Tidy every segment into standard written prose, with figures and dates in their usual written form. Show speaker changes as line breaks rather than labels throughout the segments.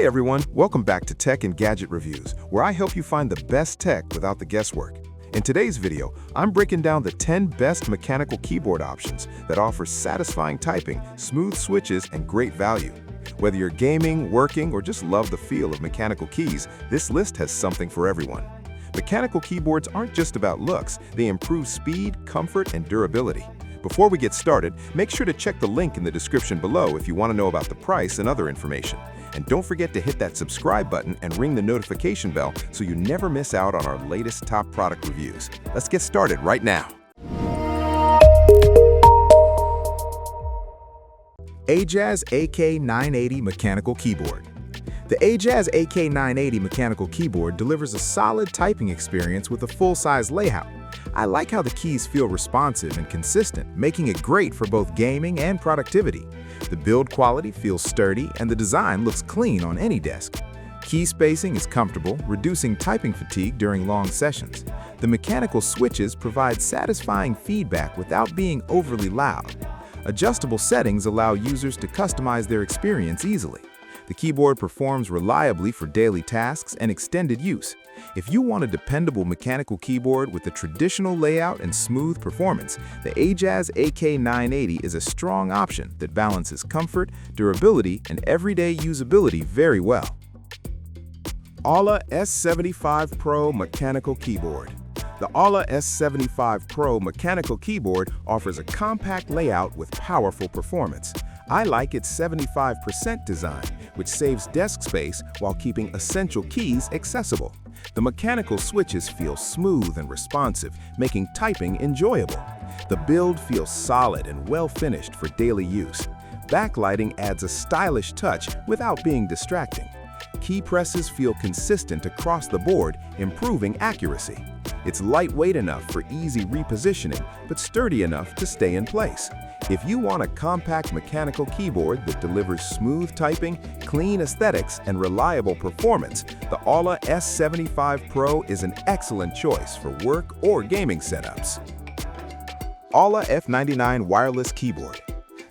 Hey everyone, welcome back to Tech and Gadget Reviews, where I help you find the best tech without the guesswork. In today's video, I'm breaking down the 10 best mechanical keyboard options that offer satisfying typing, smooth switches, and great value. Whether you're gaming, working, or just love the feel of mechanical keys, this list has something for everyone. Mechanical keyboards aren't just about looks, they improve speed, comfort, and durability. Before we get started, make sure to check the link in the description below if you want to know about the price and other information. And don't forget to hit that subscribe button and ring the notification bell so you never miss out on our latest top product reviews. Let's get started right now. AJAZZ AK980 Mechanical Keyboard. The AJAZZ AK980 mechanical keyboard delivers a solid typing experience with a full-size layout. I like how the keys feel responsive and consistent, making it great for both gaming and productivity. The build quality feels sturdy and the design looks clean on any desk. Key spacing is comfortable, reducing typing fatigue during long sessions. The mechanical switches provide satisfying feedback without being overly loud. Adjustable settings allow users to customize their experience easily. The keyboard performs reliably for daily tasks and extended use. If you want a dependable mechanical keyboard with a traditional layout and smooth performance, the AJAZZ AK980 is a strong option that balances comfort, durability, and everyday usability very well. AULA S75 Pro Mechanical Keyboard. The AULA S75 Pro mechanical keyboard offers a compact layout with powerful performance. I like its 75% design, which saves desk space while keeping essential keys accessible. The mechanical switches feel smooth and responsive, making typing enjoyable. The build feels solid and well-finished for daily use. Backlighting adds a stylish touch without being distracting. Key presses feel consistent across the board, improving accuracy. It's lightweight enough for easy repositioning, but sturdy enough to stay in place. If you want a compact mechanical keyboard that delivers smooth typing, clean aesthetics, and reliable performance, the AULA S75 Pro is an excellent choice for work or gaming setups. AULA F99 Wireless Keyboard.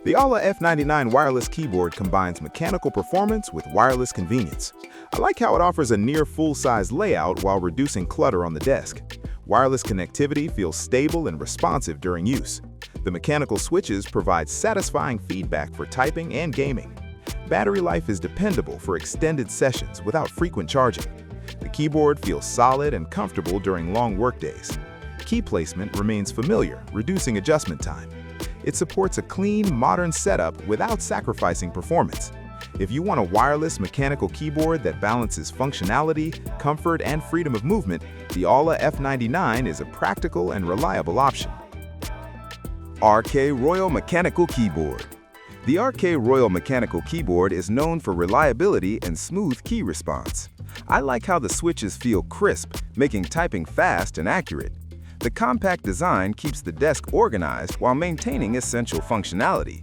The AULA F99 wireless keyboard combines mechanical performance with wireless convenience. I like how it offers a near full-size layout while reducing clutter on the desk. Wireless connectivity feels stable and responsive during use. The mechanical switches provide satisfying feedback for typing and gaming. Battery life is dependable for extended sessions without frequent charging. The keyboard feels solid and comfortable during long workdays. Key placement remains familiar, reducing adjustment time. It supports a clean, modern setup without sacrificing performance. If you want a wireless mechanical keyboard that balances functionality, comfort, and freedom of movement, the AULA F99 is a practical and reliable option. RK Royal Mechanical Keyboard. The RK Royal Mechanical Keyboard is known for reliability and smooth key response. I like how the switches feel crisp, making typing fast and accurate. The compact design keeps the desk organized while maintaining essential functionality.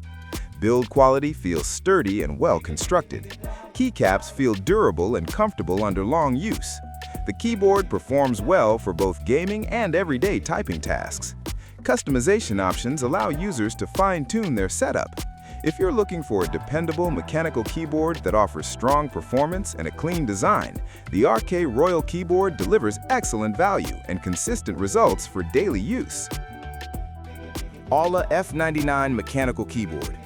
Build quality feels sturdy and well constructed. Keycaps feel durable and comfortable under long use. The keyboard performs well for both gaming and everyday typing tasks. Customization options allow users to fine-tune their setup. If you're looking for a dependable mechanical keyboard that offers strong performance and a clean design, the RK Royal Keyboard delivers excellent value and consistent results for daily use. AULA F99 Mechanical Keyboard.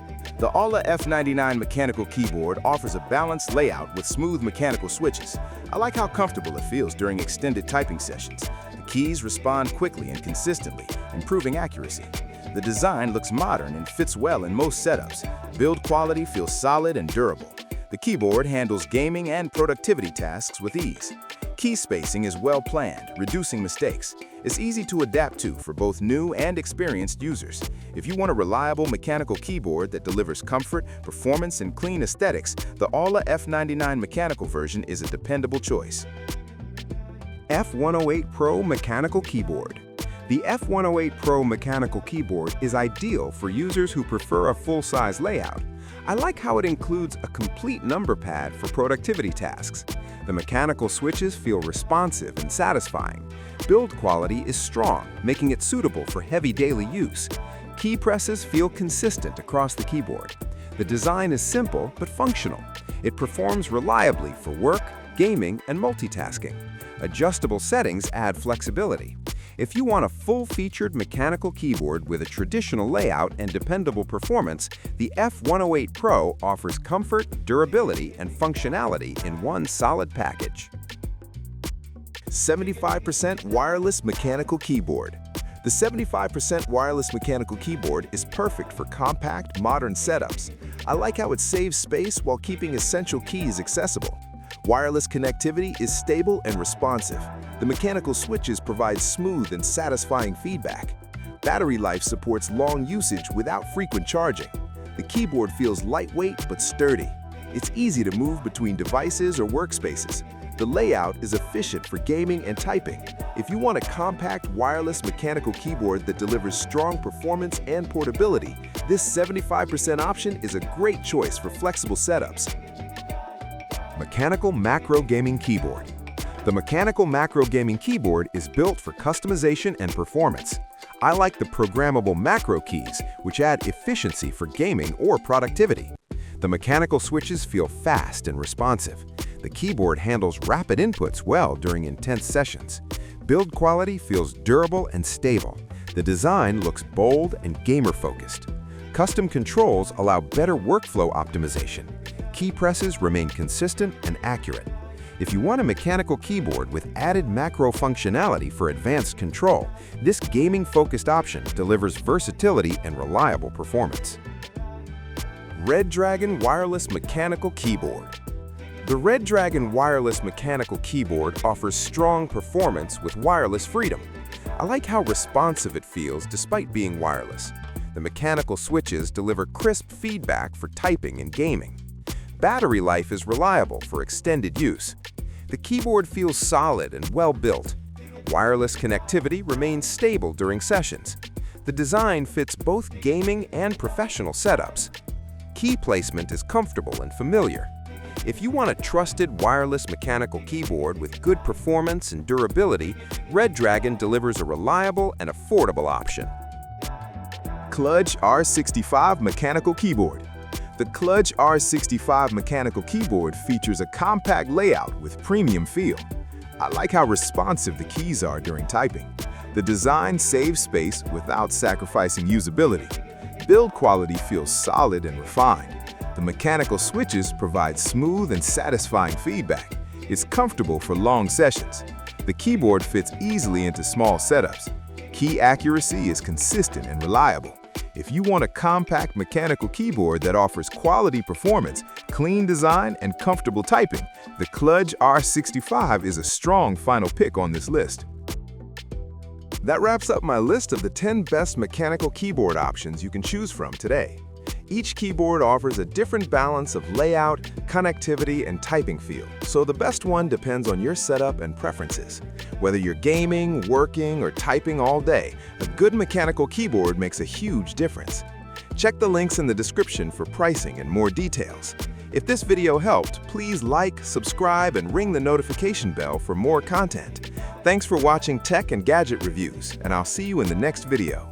The AULA F99 mechanical keyboard offers a balanced layout with smooth mechanical switches. I like how comfortable it feels during extended typing sessions. The keys respond quickly and consistently, improving accuracy. The design looks modern and fits well in most setups. Build quality feels solid and durable. The keyboard handles gaming and productivity tasks with ease. Key spacing is well planned, reducing mistakes. It's easy to adapt to for both new and experienced users. If you want a reliable mechanical keyboard that delivers comfort, performance, and clean aesthetics, the AULA F99 mechanical version is a dependable choice. F108 Pro Mechanical Keyboard. The F108 Pro mechanical keyboard is ideal for users who prefer a full-size layout. I like how it includes a complete number pad for productivity tasks. The mechanical switches feel responsive and satisfying. Build quality is strong, making it suitable for heavy daily use. Key presses feel consistent across the keyboard. The design is simple but functional.
It performs reliably for work, gaming, and multitasking. Adjustable settings add flexibility. If you want a full-featured mechanical keyboard with a traditional layout and dependable performance, the F108 Pro offers comfort, durability, and functionality in one solid package.
75% wireless mechanical keyboard. The 75% wireless mechanical keyboard is perfect for compact, modern setups. I like how it saves space while keeping essential keys accessible. Wireless connectivity is stable and responsive. The mechanical switches provide smooth and satisfying feedback. Battery life supports long usage without frequent charging. The keyboard feels lightweight but sturdy. It's easy to move between devices or workspaces. The layout is efficient for gaming and typing. If you want a compact wireless mechanical keyboard that delivers strong performance and portability, this 75% option is a great choice for flexible setups.
Mechanical Macro Gaming Keyboard. The Mechanical Macro Gaming Keyboard is built for customization and performance. I like the programmable macro keys, which add efficiency for gaming or productivity. The mechanical switches feel fast and responsive. The keyboard handles rapid inputs well during intense sessions. Build quality feels durable and stable. The design looks bold and gamer-focused. Custom controls allow better workflow optimization. Key presses remain consistent and accurate. If you want a mechanical keyboard with added macro functionality for advanced control, this gaming-focused option delivers versatility and reliable performance. Redragon Wireless Mechanical Keyboard. The Redragon Wireless Mechanical Keyboard offers strong performance with wireless freedom. I like how responsive it feels despite being wireless. The mechanical switches deliver crisp feedback for typing and gaming. Battery life is reliable for extended use. The keyboard feels solid and well-built. Wireless connectivity remains stable during sessions. The design fits both gaming and professional setups. Key placement is comfortable and familiar. If you want a trusted wireless mechanical keyboard with good performance and durability, Redragon delivers a reliable and affordable option.
Kludge R65 Mechanical Keyboard. The Kludge R65 mechanical keyboard features a compact layout with premium feel. I like how responsive the keys are during typing. The design saves space without sacrificing usability. Build quality feels solid and refined. The mechanical switches provide smooth and satisfying feedback. It's comfortable for long sessions. The keyboard fits easily into small setups. Key accuracy is consistent and reliable. If you want a compact mechanical keyboard that offers quality performance, clean design, and comfortable typing, the Kludge R65 is a strong final pick on this list. That wraps up my list of the 10 best mechanical keyboard options you can choose from today. Each keyboard offers a different balance of layout, connectivity, and typing feel, so the best one depends on your setup and preferences. Whether you're gaming, working, or typing all day, a good mechanical keyboard makes a huge difference. Check the links in the description for pricing and more details. If this video helped, please like, subscribe, and ring the notification bell for more content. Thanks for watching Tech and Gadget Reviews, and I'll see you in the next video.